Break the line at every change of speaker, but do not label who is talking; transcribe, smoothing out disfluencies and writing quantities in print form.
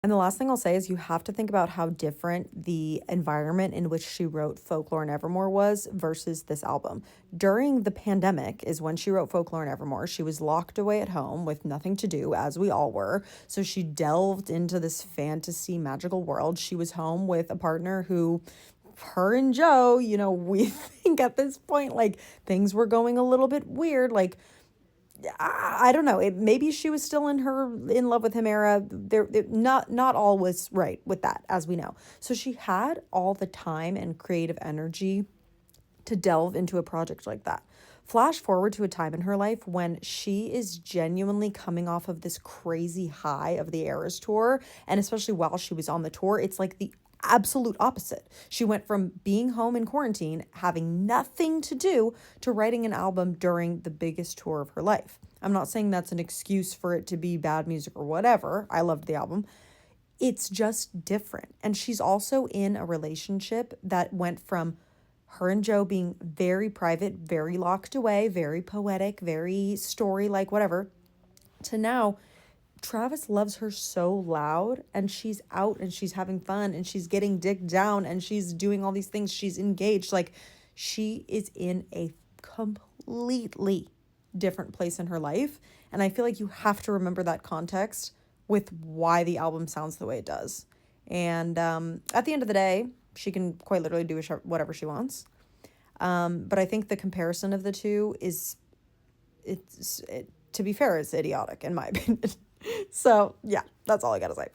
And the last thing I'll say is you have to think about how different the environment in which she wrote Folklore and Evermore was versus this album. During the pandemic is when she wrote Folklore and Evermore. She was locked away at home with nothing to do, as we all were. So she delved into this fantasy magical world. She was home with a partner who, her and Joe, we think at this point, like, things were going a little bit weird. Like, I don't know. Maybe she was still in her in love with him era. Not all was right with that, as we know. So she had all the time and creative energy to delve into a project like that. Flash forward to a time in her life when she is genuinely coming off of this crazy high of the Eras tour, and especially while she was on the tour, it's like the absolute opposite. She went from being home in quarantine, having nothing to do, to writing an album during the biggest tour of her life. I'm not saying that's an excuse for it to be bad music or whatever. I loved the album. It's just different. And she's also in a relationship that went from her and Joe being very private, very locked away, very poetic, very story like, whatever, to now Travis loves her so loud, and she's out and she's having fun and she's getting dick down and she's doing all these things. She's engaged. Like, she is in a completely different place in her life. And I feel like you have to remember that context with why the album sounds the way it does. And at the end of the day, she can quite literally do whatever she wants. But I think the comparison of the two is, to be fair, it's idiotic in my opinion. So, yeah, that's all I gotta say.